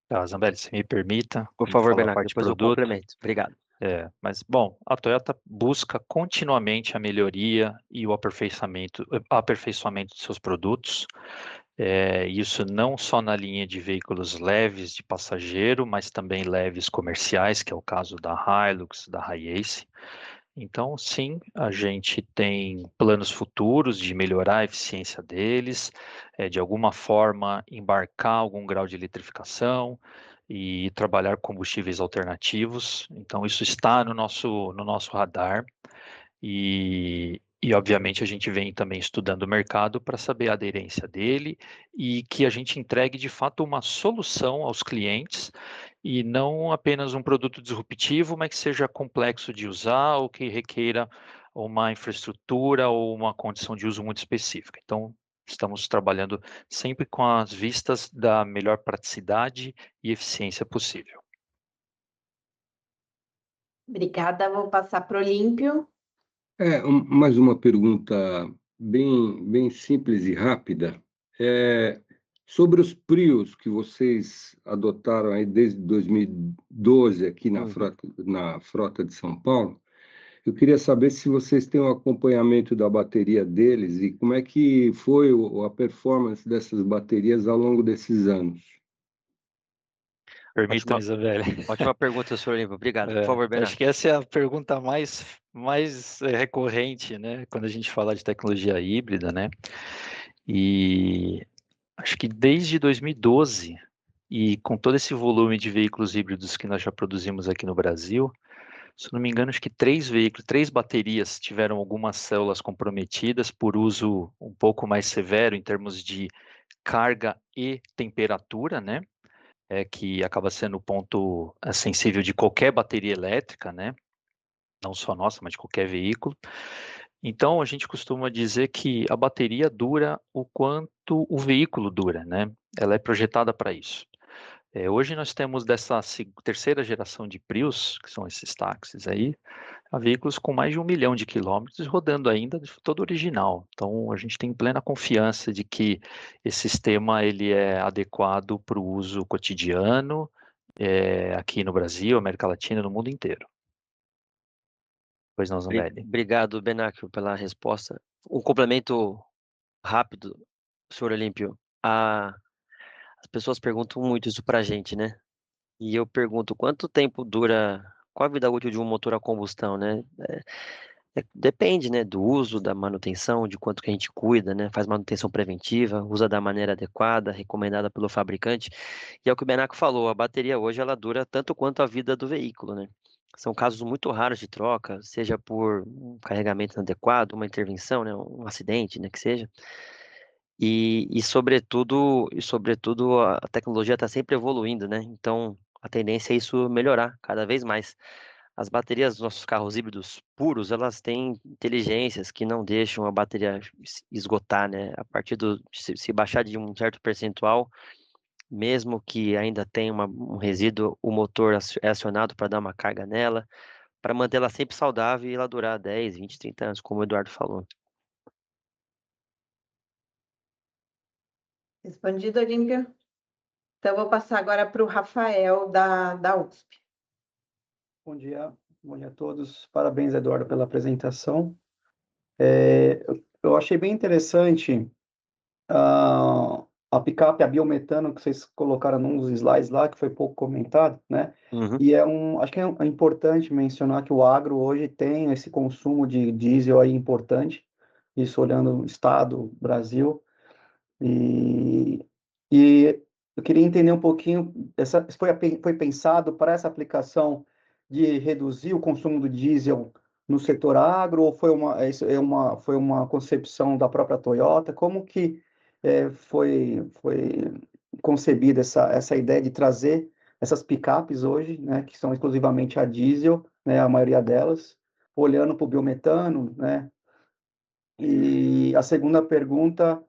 Tá, Zambelli, se me permita, Por como favor, fala a Benac, parte de depois eu produto. complemento. Obrigado. Mas, bom, a Toyota busca continuamente a melhoria e o aperfeiçoamento de seus produtos. Isso não só na linha de veículos leves de passageiro, mas também leves comerciais, que é o caso da Hilux, da Hiace. Então, sim, a gente tem planos futuros de melhorar a eficiência deles, de alguma forma embarcar algum grau de eletrificação e trabalhar combustíveis alternativos. Então, isso está no nosso radar. E, obviamente, a gente vem também estudando o mercado para saber a aderência dele e que a gente entregue, de fato, uma solução aos clientes e não apenas um produto disruptivo, mas que seja complexo de usar ou que requeira uma infraestrutura ou uma condição de uso muito específica. Então, estamos trabalhando sempre com as vistas da melhor praticidade e eficiência possível. Obrigada, vou passar para o Olímpio. Mais uma pergunta bem simples e rápida. Sobre os PRIOs que vocês adotaram aí desde 2012 aqui na frota de São Paulo, eu queria saber se vocês têm um acompanhamento da bateria deles e como é que foi a performance dessas baterias ao longo desses anos. Permita-me, Isabelle. Ótima pergunta, senhor Olímpio. Obrigado. Por favor, Benac. Acho que essa é a pergunta mais recorrente, né, quando a gente fala de tecnologia híbrida, né? E acho que desde 2012, e com todo esse volume de veículos híbridos que nós já produzimos aqui no Brasil, se não me engano, acho que 3 baterias tiveram algumas células comprometidas por uso um pouco mais severo em termos de carga e temperatura, né? Que acaba sendo o ponto sensível de qualquer bateria elétrica, né? Não só nossa, mas de qualquer veículo. Então, a gente costuma dizer que a bateria dura o quanto o veículo dura, né? Ela é projetada para isso. Hoje nós temos dessa terceira geração de Prius, que são esses táxis aí, a veículos com mais de 1 milhão de quilômetros rodando ainda todo original. Então, a gente tem plena confiança de que esse sistema ele é adequado para o uso cotidiano, aqui no Brasil, América Latina, no mundo inteiro. Pois não, Zambelli. Obrigado, Benac, pela resposta. Um complemento rápido, senhor Olímpio. As pessoas perguntam muito isso para a gente, né? E eu pergunto, quanto tempo dura, qual a vida útil de um motor a combustão, né? Depende, né, do uso, da manutenção, de quanto que a gente cuida, né? Faz manutenção preventiva, usa da maneira adequada, recomendada pelo fabricante. E é o que o Benac falou, a bateria hoje ela dura tanto quanto a vida do veículo, né? São casos muito raros de troca, seja por um carregamento inadequado, uma intervenção, né, um acidente, né, que seja. E sobretudo, a tecnologia está sempre evoluindo, né? Então, a tendência é isso melhorar cada vez mais. As baterias dos nossos carros híbridos puros, elas têm inteligências que não deixam a bateria esgotar, né? A partir se baixar de um certo percentual, mesmo que ainda tenha um resíduo, o motor é acionado para dar uma carga nela, para mantê-la sempre saudável e ela durar 10, 20, 30 anos, como o Eduardo falou. Respondido, Olímpio? Então, eu vou passar agora para o Rafael, da USP. Bom dia a todos. Parabéns, Eduardo, pela apresentação. Eu achei bem interessante a picape a biometano que vocês colocaram num dos slides lá, que foi pouco comentado, né? E acho que é importante mencionar que o agro hoje tem esse consumo de diesel aí importante, isso olhando o estado, Brasil, e eu queria entender um pouquinho, foi pensado para essa aplicação de reduzir o consumo do diesel no setor agro, ou foi uma concepção da própria Toyota? Como que foi concebida essa ideia de trazer essas picapes hoje, né, que são exclusivamente a diesel, né, a maioria delas, olhando para o biometano, né? E a segunda pergunta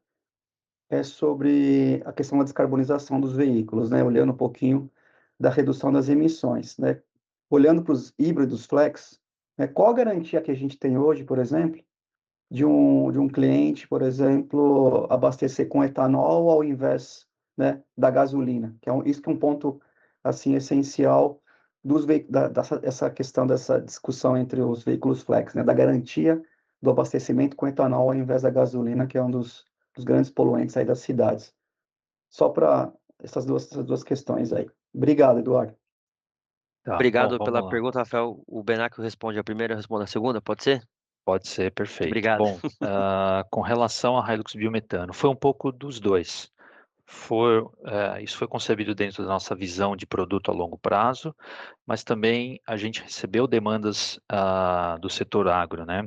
é sobre a questão da descarbonização dos veículos, né? Olhando um pouquinho da redução das emissões, né? Olhando para os híbridos flex, né? Qual a garantia que a gente tem hoje, por exemplo, de um cliente, por exemplo, abastecer com etanol ao invés, né, da gasolina? Isso que é um ponto assim essencial dessa questão dessa discussão entre os veículos flex, né? Da garantia do abastecimento com etanol ao invés da gasolina, que é um dos grandes poluentes aí das cidades. Só para essas duas questões aí. Obrigado, Eduardo. Tá, Obrigado bom, pela vamos lá. pergunta, Rafael. O Benaco responde a primeira, eu respondo a segunda, pode ser? Pode ser, perfeito. Obrigado. Bom, com relação a Hilux Biometano, foi um pouco dos dois. Isso foi concebido dentro da nossa visão de produto a longo prazo, mas também a gente recebeu demandas do setor agro, né?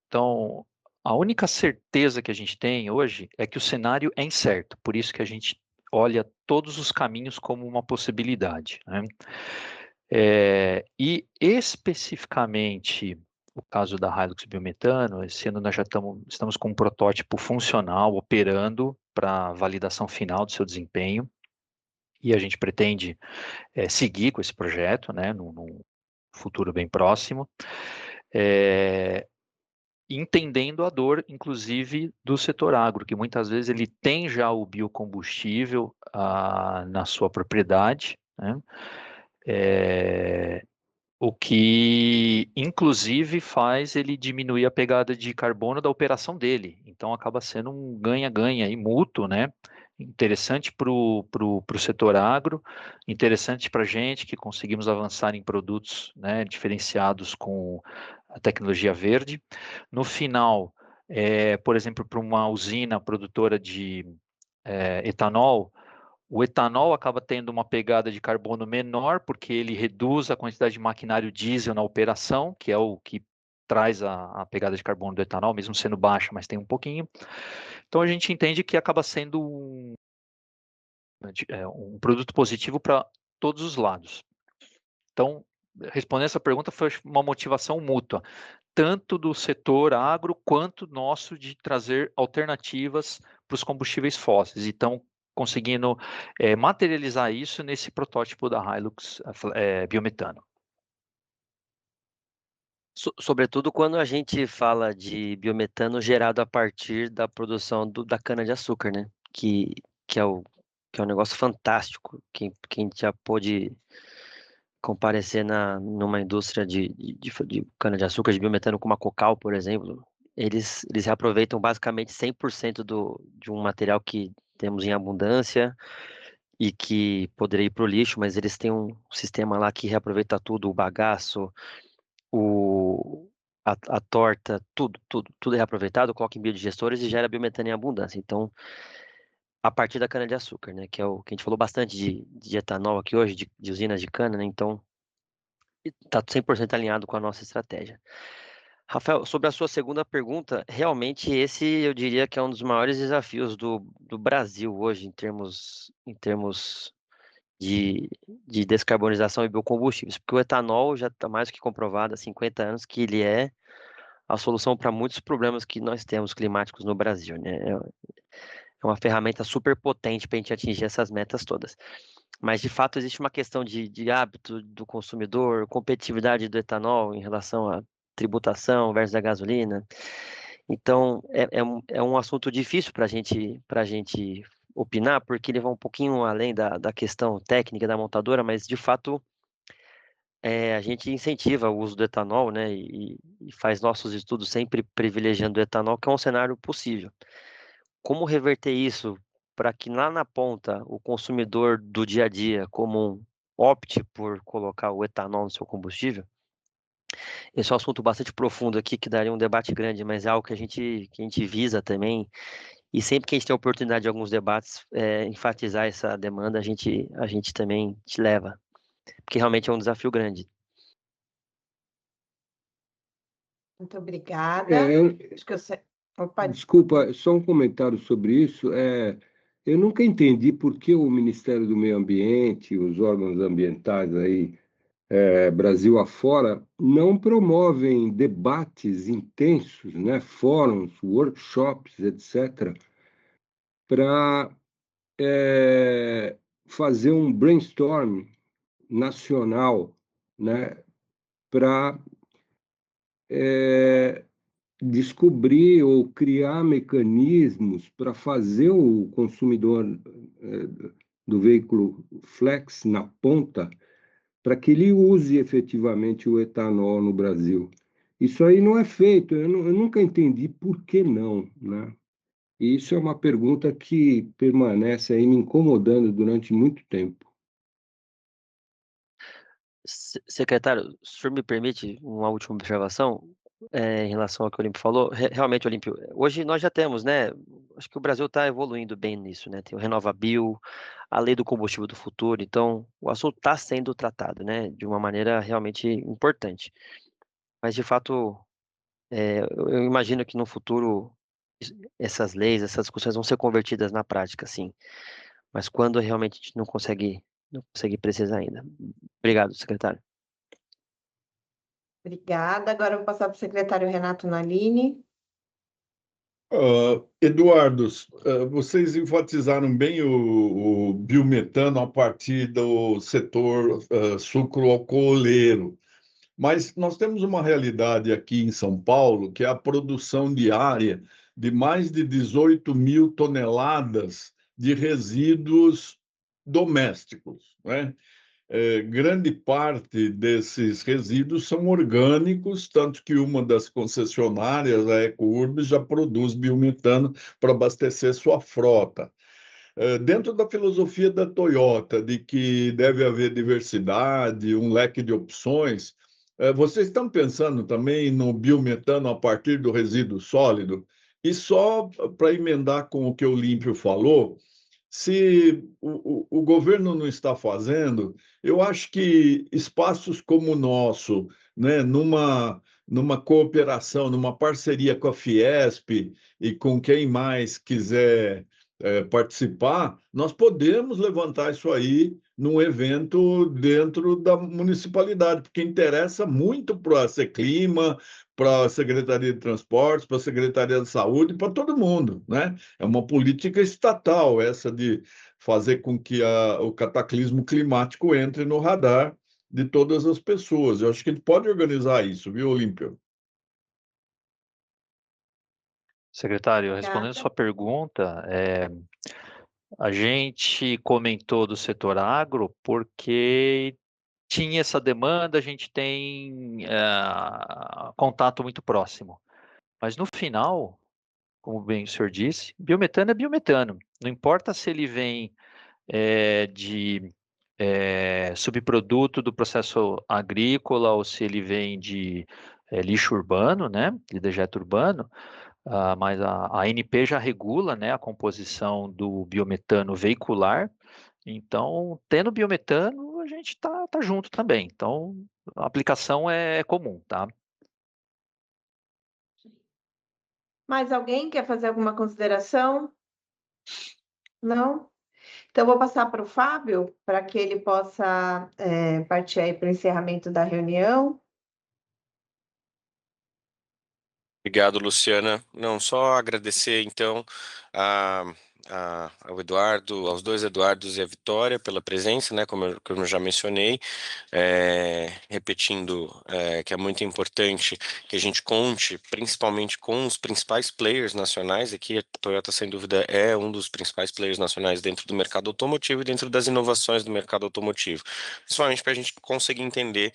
Então, a única certeza que a gente tem hoje é que o cenário é incerto, por isso que a gente olha todos os caminhos como uma possibilidade, né? E especificamente o caso da Hilux Biometano, esse ano nós já estamos com um protótipo funcional operando para validação final do seu desempenho, e a gente pretende seguir com esse projeto, né, num futuro bem próximo, entendendo a dor, inclusive, do setor agro, que muitas vezes ele tem já o biocombustível na sua propriedade, né? O que, inclusive, faz ele diminuir a pegada de carbono da operação dele. Então, acaba sendo um ganha-ganha aí, mútuo, né? Interessante para o setor agro, interessante para a gente que conseguimos avançar em produtos, né, diferenciados com a tecnologia verde. No final, por exemplo, para uma usina produtora de etanol, o etanol acaba tendo uma pegada de carbono menor, porque ele reduz a quantidade de maquinário diesel na operação, que é o que traz a pegada de carbono do etanol, mesmo sendo baixa, mas tem um pouquinho. Então a gente entende que acaba sendo um produto positivo para todos os lados. Então, respondendo essa pergunta, foi uma motivação mútua, tanto do setor agro quanto nosso de trazer alternativas para os combustíveis fósseis. Então, conseguindo materializar isso nesse protótipo da Hilux biometano. Sobretudo quando a gente fala de biometano gerado a partir da produção da cana-de-açúcar, né? Que é um negócio fantástico. Quem já pôde comparecer numa indústria de cana-de-açúcar, de biometano como a Cocal, por exemplo, eles reaproveitam basicamente 100% de um material que temos em abundância e que poderia ir para o lixo, mas eles têm um sistema lá que reaproveita tudo, o bagaço, a torta, tudo é reaproveitado, coloca em biodigestores e gera biometano em abundância. Então, a partir da cana-de-açúcar, né, que é o que a gente falou bastante de etanol aqui hoje, de usinas de cana, né, então está 100% alinhado com a nossa estratégia. Rafael, sobre a sua segunda pergunta, realmente esse eu diria que é um dos maiores desafios do Brasil hoje em termos de descarbonização e biocombustíveis, porque o etanol já está mais do que comprovado há 50 anos que ele é a solução para muitos problemas que nós temos climáticos no Brasil, né? É uma ferramenta super potente para a gente atingir essas metas todas. Mas, de fato, existe uma questão de hábito do consumidor, competitividade do etanol em relação à tributação versus a gasolina. Então, é um assunto difícil para a gente opinar, porque ele vai um pouquinho além da questão técnica da montadora, mas, de fato, a gente incentiva o uso do etanol, né, e faz nossos estudos sempre privilegiando o etanol, que é um cenário possível. Como reverter isso para que lá na ponta o consumidor do dia a dia comum opte por colocar o etanol no seu combustível? Esse é um assunto bastante profundo aqui, que daria um debate grande, mas é algo que a gente visa também. E sempre que a gente tem a oportunidade de alguns debates, enfatizar essa demanda, a gente também te leva, porque realmente é um desafio grande. Muito obrigada. Acho que eu sei. Opa. Desculpa, só um comentário sobre isso. Eu nunca entendi por que o Ministério do Meio Ambiente, os órgãos ambientais aí, Brasil afora, não promovem debates intensos, né, fóruns, workshops, etc., para fazer um brainstorm nacional, né, para descobrir ou criar mecanismos para fazer o consumidor do veículo flex na ponta, para que ele use efetivamente o etanol no Brasil. Isso aí não é feito, eu nunca entendi por que não, né? E isso é uma pergunta que permanece aí me incomodando durante muito tempo. Secretário, se o senhor me permite uma última observação em relação ao que o Olímpio falou. Realmente, Olímpio, hoje nós já temos, né? Acho que o Brasil está evoluindo bem nisso, né? Tem o RenovaBio, a lei do combustível do futuro. Então, o assunto está sendo tratado, né? De uma maneira realmente importante. Mas, de fato, eu imagino que no futuro essas leis, essas discussões vão ser convertidas na prática, sim. Mas quando realmente a gente não consegue precisar ainda. Obrigado, secretário. Obrigada. Agora eu vou passar para o secretário Renato Nalini. Eduardo, vocês enfatizaram bem o biometano a partir do setor sucroalcooleiro, mas nós temos uma realidade aqui em São Paulo, que é a produção diária de mais de 18 mil toneladas de resíduos domésticos, né? Grande parte desses resíduos são orgânicos, tanto que uma das concessionárias, a EcoUrbis, já produz biometano para abastecer sua frota. Dentro da filosofia da Toyota, de que deve haver diversidade, um leque de opções, vocês estão pensando também no biometano a partir do resíduo sólido? E só para emendar com o que o Olímpio falou, se o governo não está fazendo, eu acho que espaços como o nosso, né, numa cooperação, numa parceria com a Fiesp e com quem mais quiser participar, nós podemos levantar isso aí num evento dentro da municipalidade, porque interessa muito para a Seclima, para a Secretaria de Transportes, para a Secretaria de Saúde, para todo mundo, né? É uma política estatal essa de fazer com que o cataclismo climático entre no radar de todas as pessoas. Eu acho que a gente pode organizar isso, viu, Olímpio? Secretário, respondendo sua pergunta, a gente comentou do setor agro porque tinha essa demanda, a gente tem contato muito próximo. Mas no final, como bem o senhor disse, biometano é biometano. Não importa se ele vem de subproduto do processo agrícola ou se ele vem de lixo urbano, né, de dejeto urbano, mas a ANP já regula, né, a composição do biometano veicular. Então, tendo biometano, a gente tá junto também. Então, a aplicação é comum, tá? Mais alguém quer fazer alguma consideração? Não? Então, vou passar para o Fábio, para que ele possa partir aí para o encerramento da reunião. Obrigado, Luciana. Não, só agradecer, então, ao Eduardo, aos dois Eduardos e à Vitória pela presença, né, como eu já mencionei, repetindo que é muito importante que a gente conte, principalmente com os principais players nacionais. Aqui a Toyota, sem dúvida, é um dos principais players nacionais dentro do mercado automotivo e dentro das inovações do mercado automotivo, principalmente para a gente conseguir entender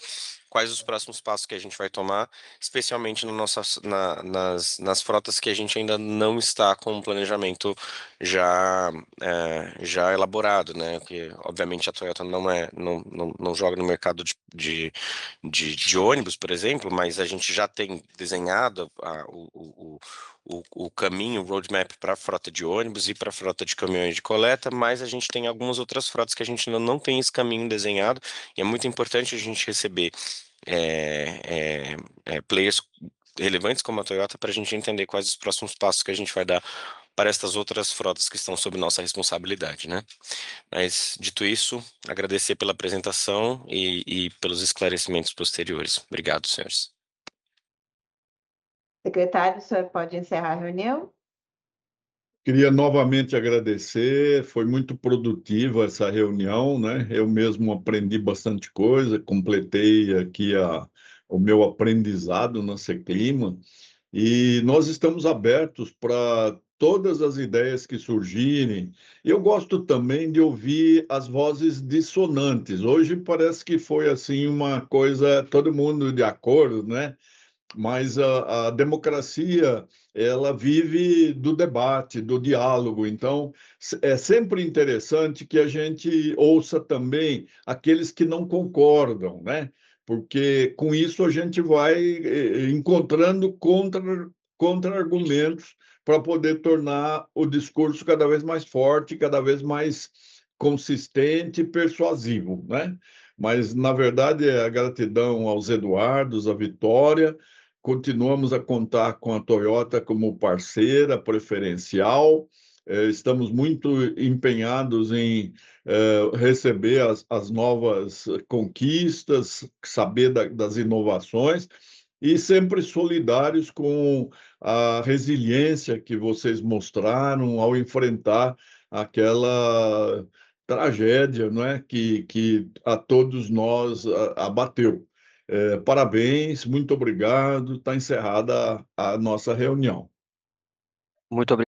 quais os próximos passos que a gente vai tomar, especialmente nas frotas que a gente ainda não está com um planejamento já elaborado, né? Porque, obviamente, a Toyota não joga no mercado de ônibus, por exemplo, mas a gente já tem desenhado o caminho, o roadmap para a frota de ônibus e para a frota de caminhões de coleta, mas a gente tem algumas outras frotas que a gente ainda não tem esse caminho desenhado, e é muito importante a gente receber players relevantes como a Toyota para a gente entender quais os próximos passos que a gente vai dar para estas outras frotas que estão sob nossa responsabilidade, né? Mas, dito isso, agradecer pela apresentação e pelos esclarecimentos posteriores. Obrigado, senhores. Secretário, o senhor pode encerrar a reunião? Queria novamente agradecer, foi muito produtiva essa reunião, né? Eu mesmo aprendi bastante coisa, completei aqui o meu aprendizado na Seclima, e nós estamos abertos para todas as ideias que surgirem. Eu gosto também de ouvir as vozes dissonantes. Hoje parece que foi assim uma coisa, todo mundo de acordo, né? mas a democracia ela vive do debate, do diálogo. Então, é sempre interessante que a gente ouça também aqueles que não concordam, né? Porque com isso a gente vai encontrando contra-argumentos para poder tornar o discurso cada vez mais forte, cada vez mais consistente e persuasivo, né? Mas, na verdade, é a gratidão aos Eduardos, à Vitória. Continuamos a contar com a Toyota como parceira preferencial. Estamos muito empenhados em receber as novas conquistas, saber das inovações e sempre solidários com a resiliência que vocês mostraram ao enfrentar aquela tragédia, não é? que a todos nós abateu. Parabéns, muito obrigado. Está encerrada a nossa reunião. Muito obrigado.